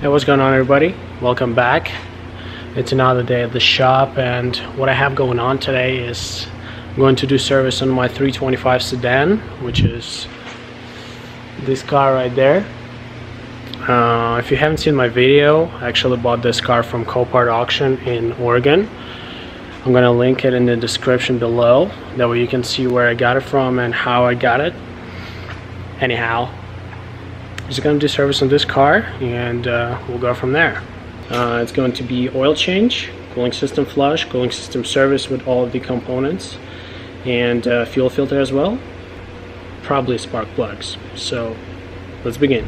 Hey, what's going on, everybody? Welcome back. It's another day at the shop, and what I have going on today is I'm going to do service on my 325 Sedan, which is this car right there. If you haven't seen my video, I actually bought this car from Copart auction in Oregon. I'm gonna link it in the description below, that way you can see where I got it from and how I got it. Anyhow, just gonna do service on this car, and we'll go from there. It's going to be oil change, cooling system flush, cooling system service with all of the components, and fuel filter as well, probably spark plugs. So let's begin.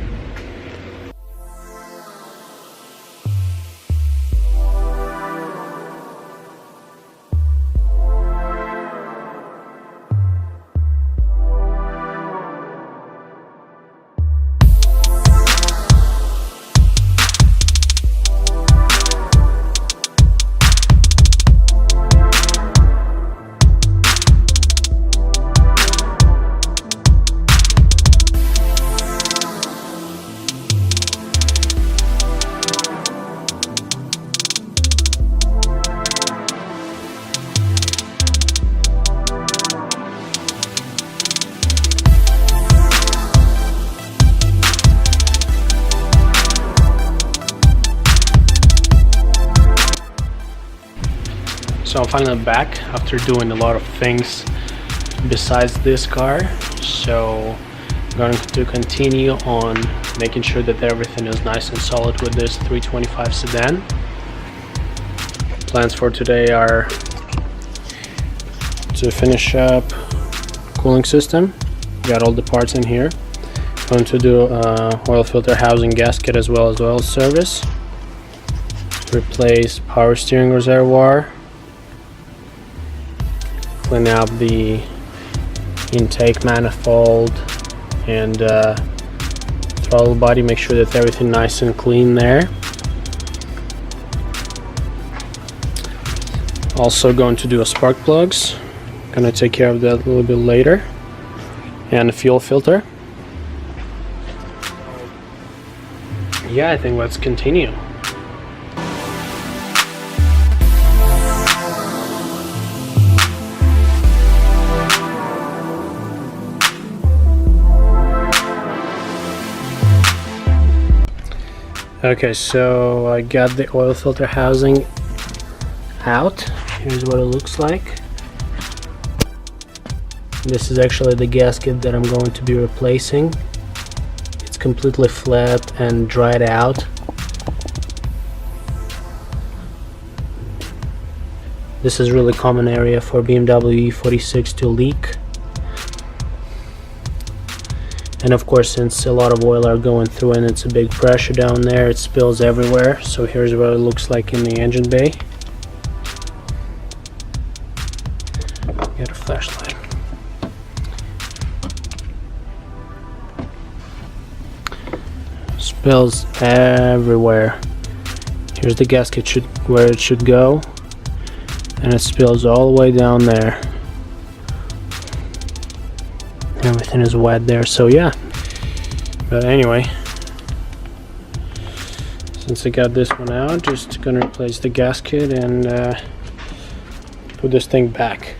So I'm finally back after doing a lot of things besides this car. So I'm going to continue on making sure that everything is nice and solid with this 325 Sedan. Plans for today are to finish up cooling system. Got all the parts in here. Going to do oil filter housing gasket as well as oil service. Replace power steering reservoir. Clean up the intake manifold and throttle body, make sure that everything nice and clean there. Also going to do a spark plugs, gonna take care of that a little bit later, and the fuel filter. Yeah, I think let's continue. Okay, so I got the oil filter housing out. Here's what it looks like. This is actually the gasket that I'm going to be replacing. It's completely flat and dried out. This is really common area for BMW 46 to leak. And of course, since a lot of oil are going through and it's a big pressure down there, it spills everywhere. So here's what it looks like in the engine bay. Get a flashlight. Spills everywhere. Here's the gasket where it should go, and it spills all the way down there. Everything is wet there, so yeah. But anyway, since I got this one out, just gonna replace the gasket and put this thing back.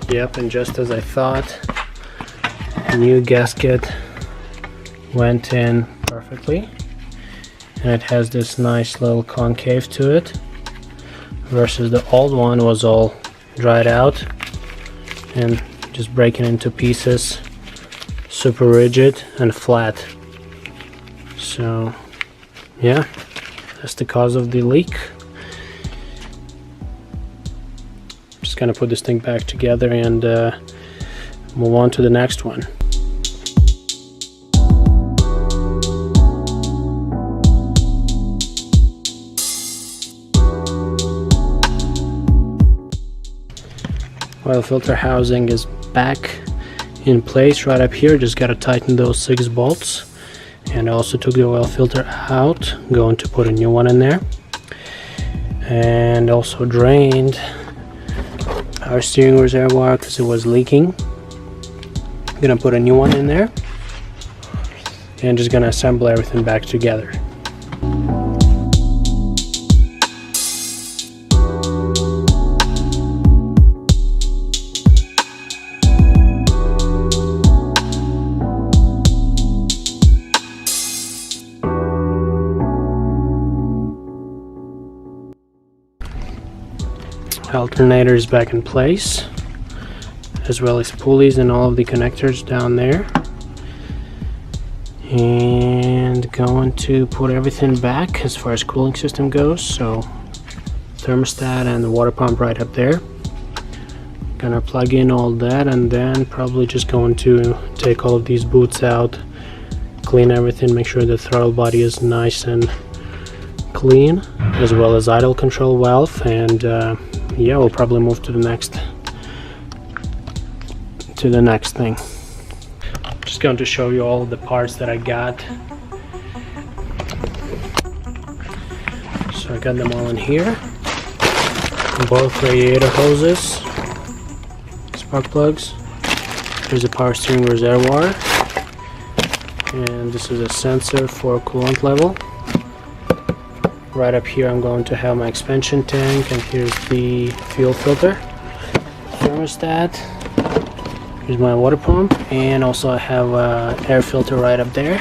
Yep, and just as I thought, the new gasket went in perfectly, and it has this nice little concave to it, versus the old one was all dried out and just breaking into pieces, super rigid and flat. So yeah, that's the cause of the leak. Just gonna put this thing back together and move on to the next one. Oil filter housing is back in place right up here. Just gotta tighten those 6 bolts, and I also took the oil filter out, going to put a new one in there, and also drained our steering reservoir because it was leaking. Gonna put a new one in there and just gonna assemble everything back together. Alternator is back in place, as well as pulleys and all of the connectors down there. And going to put everything back as far as cooling system goes. So thermostat and the water pump right up there. Gonna plug in all that, and then probably just going to take all of these boots out, clean everything, make sure the throttle body is nice and clean, as well as idle control valve, and yeah, we'll probably move to the next thing. Just going to show you all of the parts that I got. So I got them all in here. Both radiator hoses, spark plugs. Here's a power steering reservoir, and this is a sensor for coolant level. Right up here I'm going to have my expansion tank, and here's the fuel filter, thermostat, here's my water pump, and also I have a air filter right up there.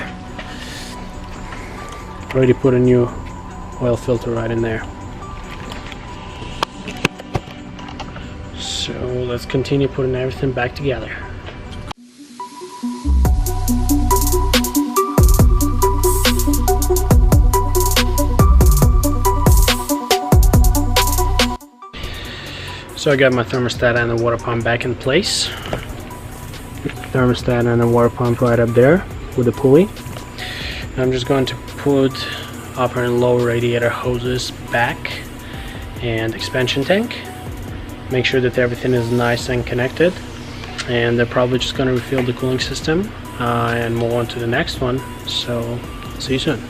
Already put a new oil filter right in there. So let's continue putting everything back together. So I got my thermostat and the water pump back in place. Thermostat and the water pump right up there with the pulley. I'm just going to put upper and lower radiator hoses back and expansion tank. Make sure that everything is nice and connected. And they're probably just going to refill the cooling system and move on to the next one. So see you soon.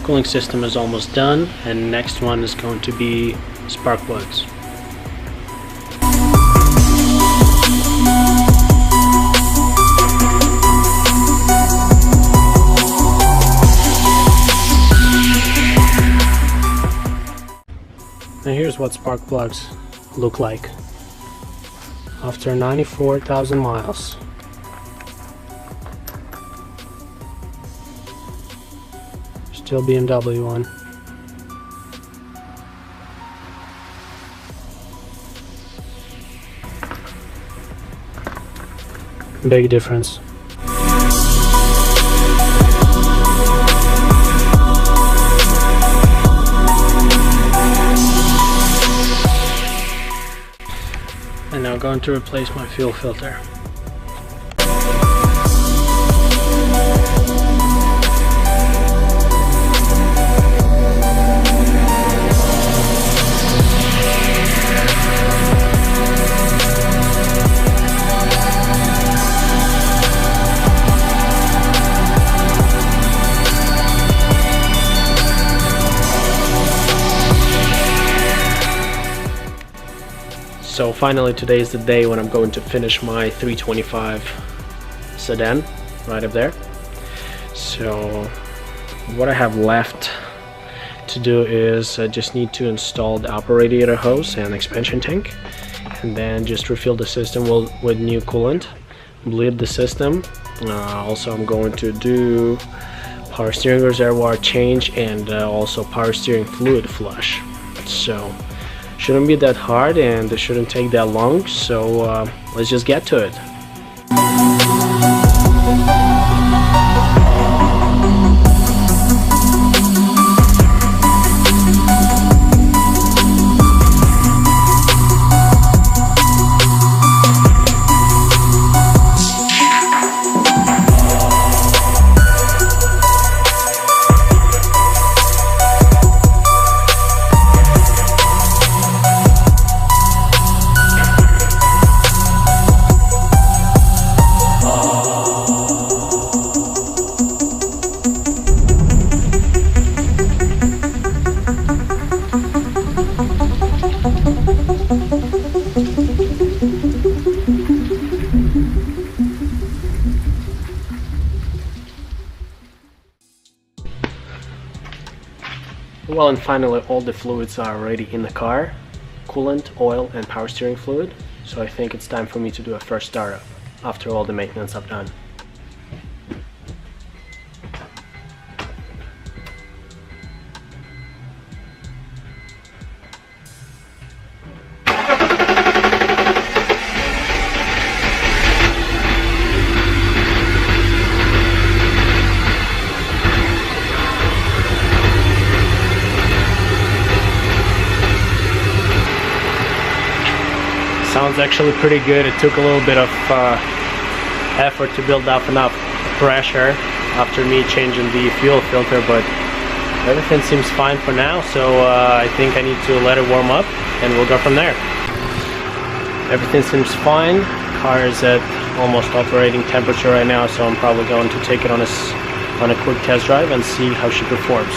Cooling system is almost done, and next one is going to be spark plugs. Now here's what spark plugs look like after 94,000 miles. Still BMW one. Big difference. And now going to replace my fuel filter. So finally today is the day when I'm going to finish my 325 Sedan right up there. So what I have left to do is I just need to install the upper radiator hose and expansion tank, and then just refill the system with new coolant, bleed the system. Also I'm going to do power steering reservoir change and also power steering fluid flush. So shouldn't be that hard and it shouldn't take that long, so let's just get to it. Well, and finally all the fluids are already in the car. Coolant, oil and power steering fluid. So I think it's time for me to do a first startup after all the maintenance I've done. Sounds actually pretty good. It took a little bit of effort to build up enough pressure after me changing the fuel filter, but everything seems fine for now, so I think I need to let it warm up and we'll go from there. Everything seems fine. Car is at almost operating temperature right now, so I'm probably going to take it on a quick test drive and see how she performs.